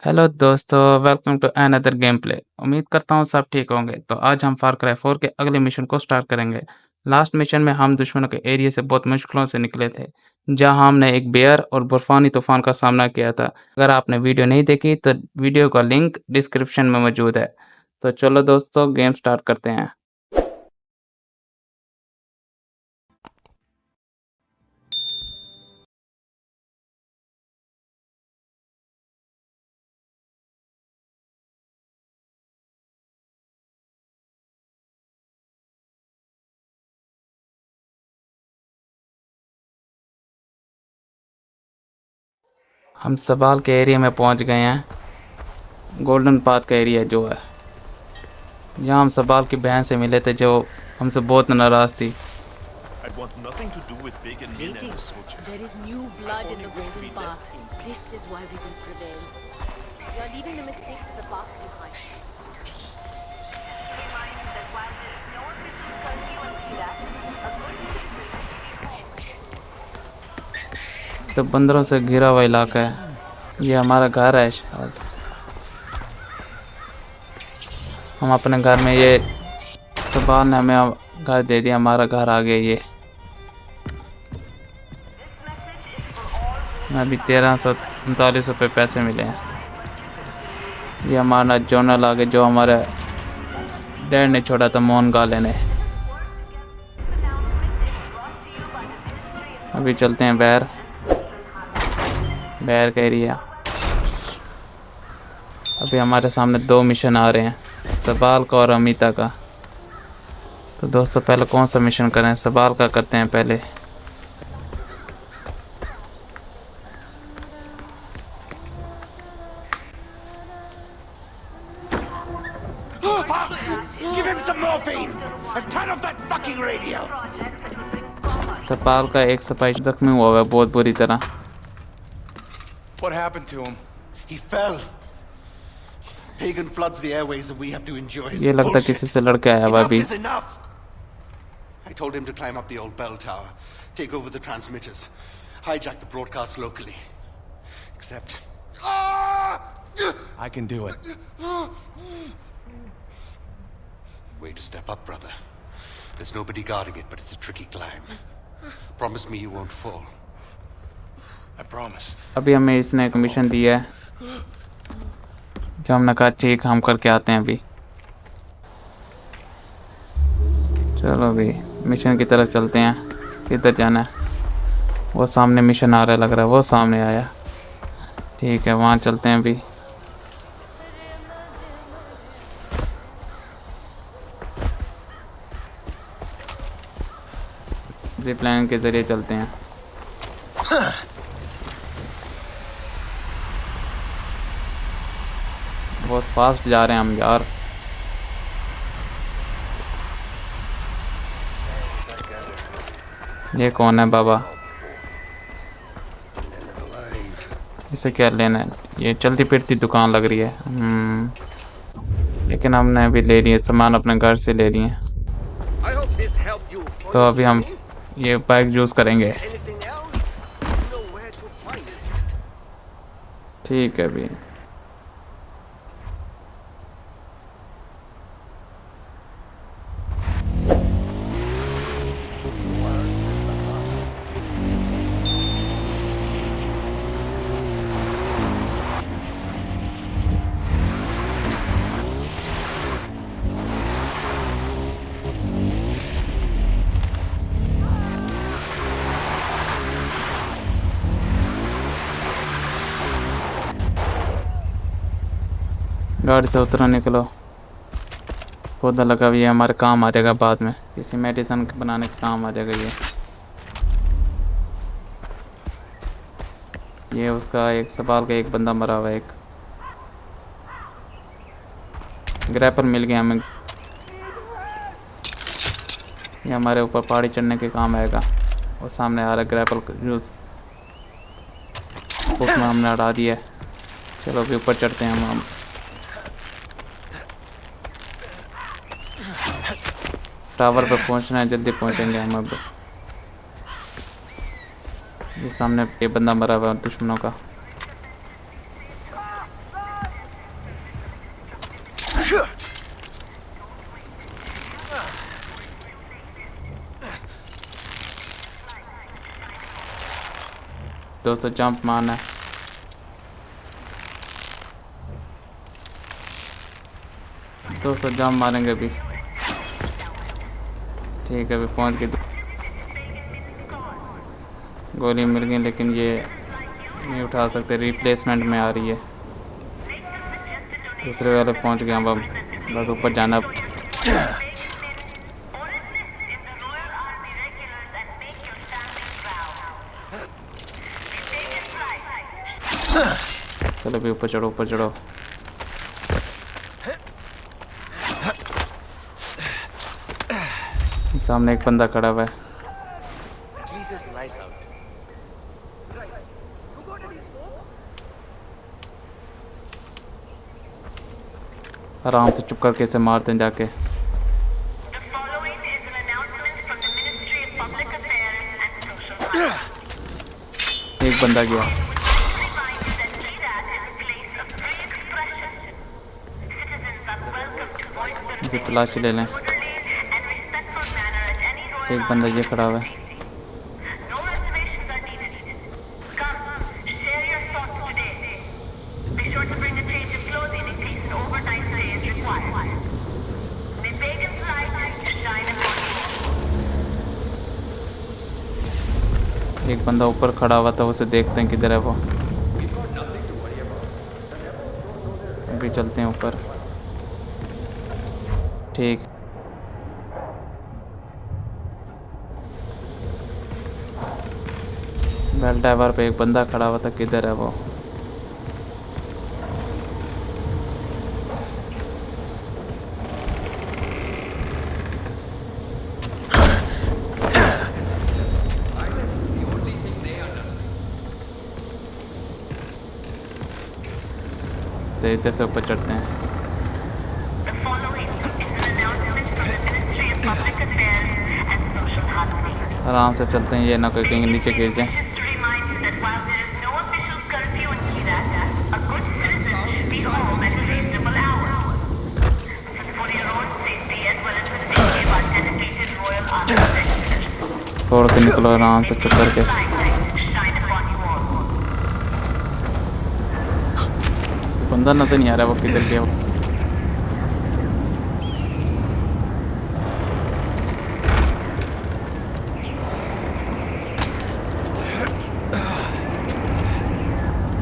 Hello दोस्तों, welcome to another game play. उम्मीद करता हूँ सब ठीक होंगे। तो आज हम फार क्राई 4 के अगले मिशन को स्टार्ट करेंगे। लास्ट मिशन में हम दुश्मनों के एरिया से बहुत मुश्किलों से निकले थे, जहां हमने एक बेयर और बर्फानी तूफान का सामना किया था। अगर आपने वीडियो नहीं देखी तो वीडियो का लिंक डिस्क्रिप्शन में मौजूद है। तो चलो दोस्तों, गेम स्टार्ट करते हैं। हम सबाल के एरिया में पहुंच गए हैं। गोल्डन पाथ का एरिया जो है, यहाँ हम सबाल की बहन से मिले थे जो हमसे बहुत नाराज़ थी। I'd want nothing to do with big and mean Lady, soldiers. there is new blood in the golden path. This is why we will prevail. We are leaving the mistakes of the past behind. तो बंदरों से घिरा हुआ इलाका है। ये हमारा घर है शायद। हम अपने घर में, ये सबाल ने हमें घर दे दिया, हमारा घर आ गया। ये मैं अभी 1339 रुपये पैसे मिले हैं। ये हमारा जोनल आ गया जो हमारे डैड ने छोड़ा था मोहन गाले ने। अभी चलते हैं बैर का एरिया। अभी हमारे सामने 2 मिशन आ रहे हैं, सबाल का और अमिता का। तो दोस्तों, पहले कौन सा मिशन करें? सबाल का करते हैं पहले। Give him some morphine and turn off that fucking radio. सबाल का एक सिपाही जख्मी हुआ है बहुत बुरी तरह। What happened to him? He fell. Pagan floods the airways and we have to endure his ये लगता bullshit. किसी से लड़के आया हुआ Enough अभी। is enough. I told him to climb up the old bell tower, take over the transmitters, hijack the broadcast locally. Except... I can do it. Way to step up, brother. There's nobody guarding it, but it's a tricky climb. Promise me you won't fall. I promise. अभी हमें इसने एक mission दिया है जो हमने कहा ठीक, हम करके आते हैं अभी। चलो अभी मिशन की तरफ चलते हैं। किधर जाना है? वो सामने मिशन आ रहा है, लग रहा है वो सामने आया। ठीक है, वहाँ चलते हैं अभी। जिप लाइन के जरिए चलते हैं। बहुत फास्ट जा रहे हैं हम यार। ये कौन है बाबा? इसे क्या लेना है? ये चलती फिरती दुकान लग रही है। लेकिन हमने अभी ले लिए सामान, अपने घर से ले लिए। तो अभी हम ये बाइक यूज़ करेंगे। ठीक है अभी। गाड़ी से उतरो, निकलो। पौधा लगा हुआ है, हमारे काम आ जाएगा बाद में, किसी मेडिसिन बनाने का काम आ जाएगा ये उसका एक सबाल का एक बंदा मरा हुआ है। एक ग्रैपर मिल गया हमें। ये हमारे ऊपर पहाड़ी चढ़ने के काम आएगा। और सामने आ रहा है ग्रैपल जूस, उसमें हमने हटा दिया है। चलो अभी ऊपर चढ़ते हैं हम। टावर पे पहुंचना है, जल्दी पहुंचेंगे हम अब। ये सामने ये बंदा मरा हुआ है दुश्मनों का। दोस्तों जंप मारना है। दोस्तों जंप मारेंगे अभी। ठीक है, अभी पहुंच गए। गोली मिल गई लेकिन ये नहीं उठा सकते, रिप्लेसमेंट में आ रही है। दूसरे वाले पहुंच गए हम। अब बस ऊपर जाना। चलो भी ऊपर चढ़ो, ऊपर चढ़ो। सामने एक बंदा खड़ा हुआ है। आराम से चुप करके इसे मारते हैं जाके। एक बंदा गया। इनकी तलाशी ले लें। एक बंदा ये खड़ा हुआ है। एक बंदा ऊपर खड़ा हुआ था, उसे देखते हैं किधर है वो। अभी चलते हैं ऊपर। ठीक। बेल टावर पे एक बंदा खड़ा हुआ था, किधर है वो। तेजी से ऊपर चढ़ते हैं। आराम से चलते हैं, ये ना कोई कहीं नीचे गिर जाए। छोड़ के निकलो आराम से चुप करके। बंदा नजर नहीं आ रहा, वो किधर गया।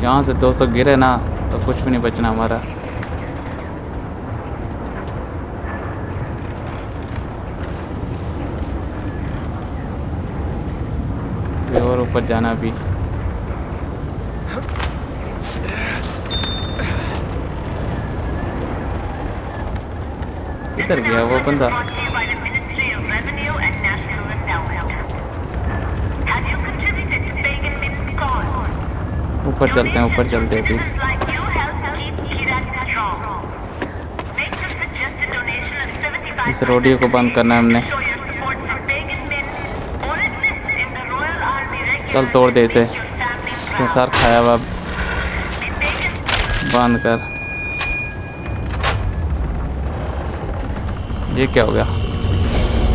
यहाँ से 200 गिरे ना तो कुछ भी नहीं बचना हमारा। और ऊपर जाना भी। किधर गया वो बंदा। ऊपर चलते हैं, ऊपर चलते हैं अभी। इस रेडियो को बंद करना है हमने। चल तोड़ दे इसे, संसार खाया हुआ। बंद कर। ये क्या हो गया,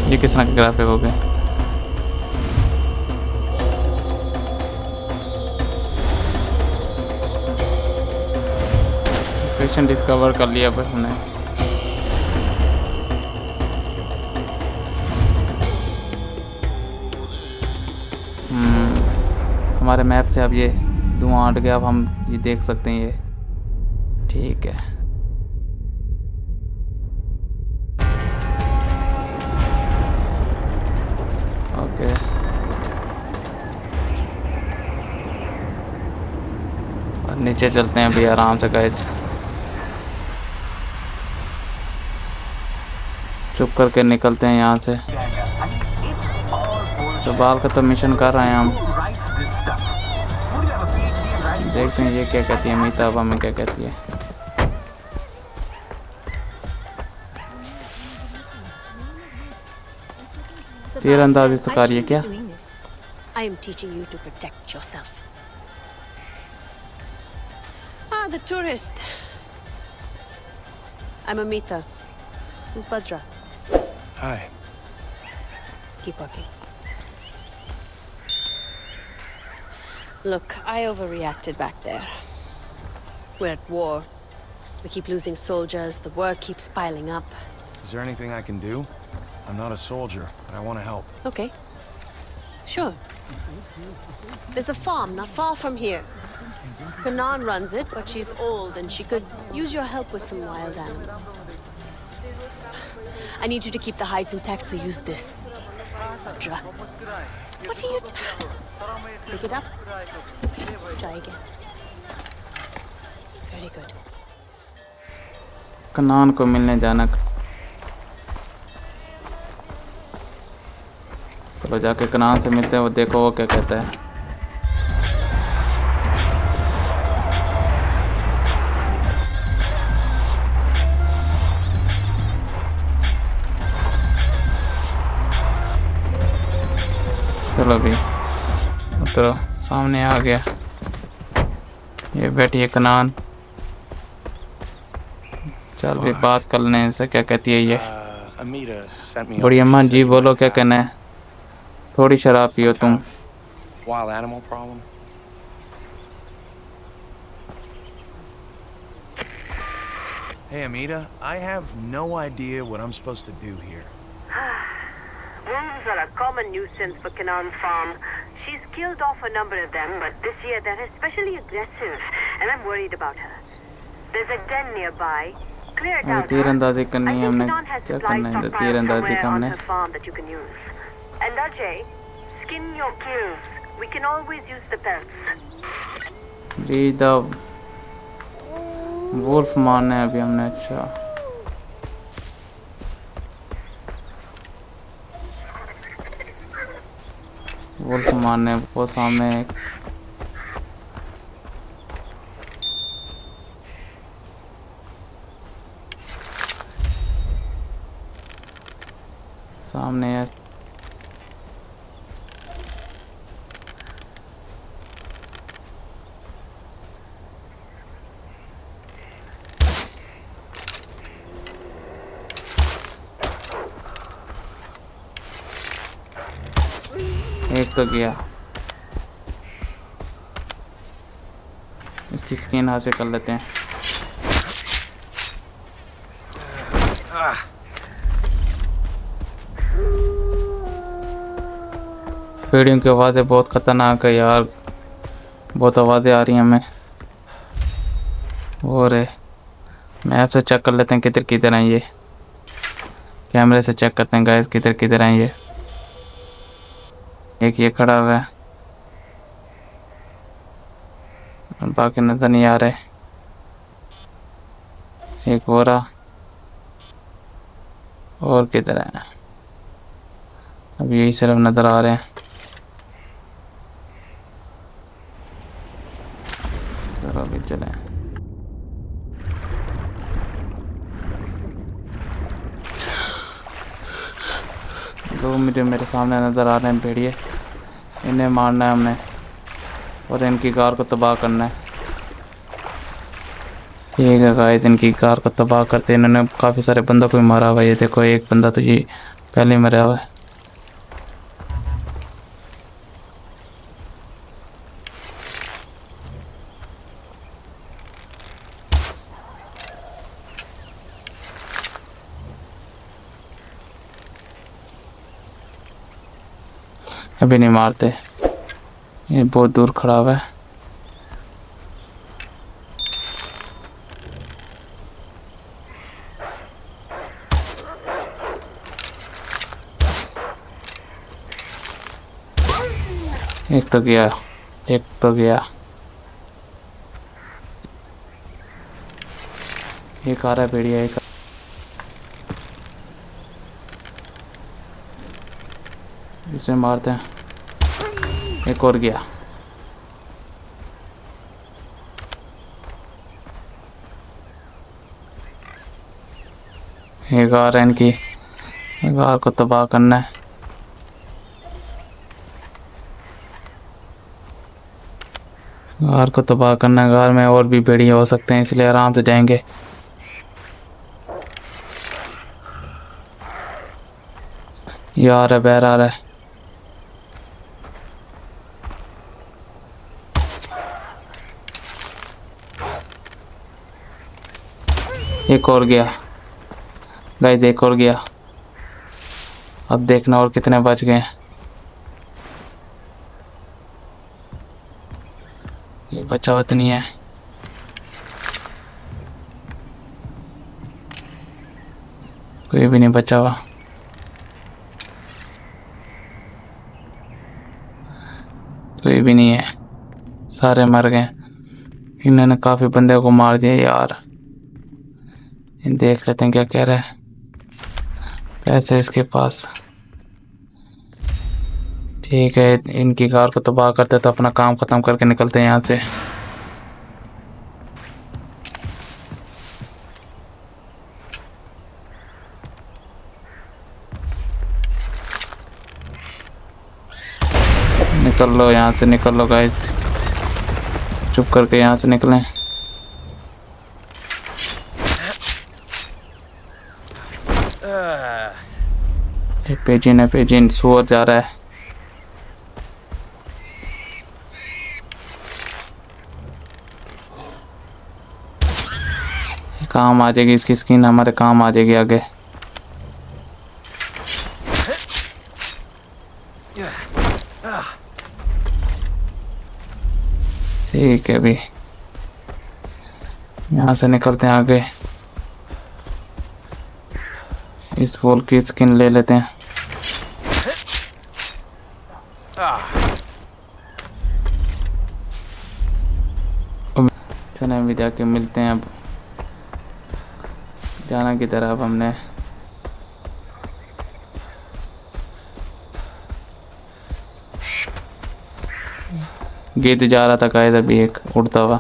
ये किस तरह के ग्राफिक हो गए। लोकेशन डिस्कवर कर लिया बस हमने। हमारे मैप से अब ये धुआं हट गया। अब हम ये देख सकते हैं ये। ठीक है, ओके। और नीचे चलते हैं अभी आराम से गाइस। चुप करके निकलते हैं यहाँ से। सवाल का तो मिशन कर रहे हैं हम। देखते हैं ये क्या कहती है मीता, अब हमें क्या कहती है। तीरंदाजी सिखा रही है क्या। I am teaching you to protect yourself. Ah, the tourist. I'm Amita. This is Badra. Hi. Keep walking. Look, I overreacted back there. We're at war. We keep losing soldiers, the work keeps piling up. Is there anything I can do? I'm not a soldier, but I want to help. Okay. Sure. There's a farm not far from here. Kanan runs it, but she's old and she could use your help with some wild animals. I need you to keep the hides intact, so use this. Badra. What are you... Pick it up. Try again. Very good. Kanan को मिलने जाना। चलो जाके कनान से मिलते हैं, वो देखो वो क्या कहता है। चलो भी उतरो, सामने आ गया। ये बैठी है कनान। चल भी बात कर लें इनसे, क्या कहती है ये। Amita sent me बड़ी over. अम्मा She जी said you बोलो might क्या have कहना है। थोड़ी शराब पियो तुम। wild animal problem. Hey Amita, I have no idea what I'm supposed to do here. Wolves are a common nuisance for Kanan Farm. She's killed off a number of them, but this year they're especially aggressive, and I'm worried about her. There's a den nearby. Clear it out. तीरंदाजी करनी I है think हमने। Kanan has क्या supplies करना है stockpiled तीरंदाजी somewhere का on हमने। her farm that you can use. And Ajay, skin your kills. We can always use the pelts. जी द वुल्फ मारना है अभी हमने। अच्छा वुल्फ मारने वो सामने सामने है। एक तो गया। इसकी स्किन हासिल कर लेते हैं। पेड़ियों की आवाज़ें बहुत खतरनाक है यार, बहुत आवाज़ें आ रही हैं हमें। और मैप से चेक कर लेते हैं किधर किधर हैं ये। कैमरे से चेक करते हैं गाइस किधर किधर हैं ये। एक ये खड़ा हुआ है, बाकी नजर नहीं आ रहे। एक हो रहा और किधर है, अब यही सिर्फ नजर आ रहे हैं। चलो अभी चलें। 2 मिनट मेरे सामने नजर आ रहे हैं भेड़िए। इन्हें मारना है हमने और इनकी कार को तबाह करना है। ठीक है गाइस, इनकी कार को तबाह करते इन्होंने काफ़ी सारे बंदों को भी मारा हुआ है। ये देखो एक बंदा तो ये पहले ही मरा हुआ है। अभी नहीं मारते, ये बहुत दूर खड़ा हुआ है। एक तो गया, एक तो गया। एक आ रहा है भेड़िया, एक इसे मारते हैं। एक और गया। एक आ रहा है, इनकी कार को तबाह करना है। कार को तबाह करना है। कार में और भी भेड़िए हो सकते हैं, इसलिए आराम से जाएंगे। यार बहर आ रहा है। एक और गया गाइस, एक और गया। अब देखना और कितने बच गए। ये बचावत नहीं है। कोई भी नहीं बचा हुआ। कोई भी नहीं है, सारे मर गए। इन्होंने काफी बंदे को मार दिया यार। देख लेते हैं क्या कह रहा है। पैसे इसके पास, ठीक है। इनकी कार को तबाह करते तो अपना काम खत्म करके निकलते हैं यहाँ से। निकल लो यहाँ से, निकल लो गाइस, चुप करके यहाँ से निकलें। पेजिन है, पेजिन सुअर जा रहा है। काम आ जाएगी इसकी स्किन, हमारे काम आ जाएगी आगे। ठीक है, अभी यहाँ से निकलते हैं आगे। इस फूल की स्किन ले लेते हैं। चलो अभी जाके मिलते हैं। अब जाना की तरफ हमने। गीत जा रहा था गाइस अभी एक उड़ता हुआ।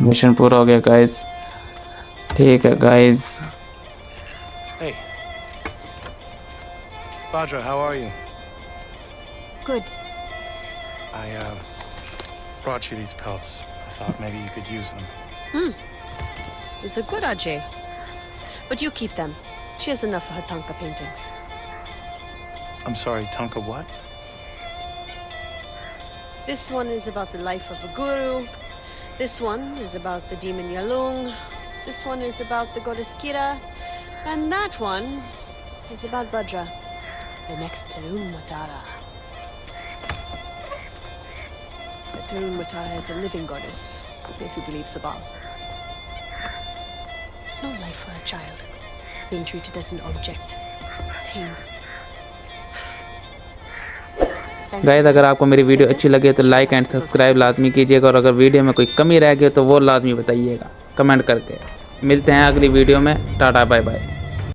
मिशन पूरा हो गया गाइस। ठीक है guys. Hey. Badra, how are you? Good. I brought you these pelts. I thought maybe you could use them. These are good, Ajay. But you keep them. She has enough of her Tanka paintings. I'm sorry, Tonka what? This one is about the life of a guru. This one is about the demon Yalung. This one is about the goddess Kira. And that one is about Bhadra, the next Tarun Matara. The Tarun Matara is a living goddess, if you believe Sabal. There's no life for a child, being treated as an object, thing. Guys अगर आपको मेरी video अच्छी लगे तो like and subscribe लाजमी कीजिएगा, और अगर वीडियो में कोई कमी रह गई तो वो लाजमी बताइएगा कमेंट करके। मिलते हैं अगली वीडियो में। Tata bye bye.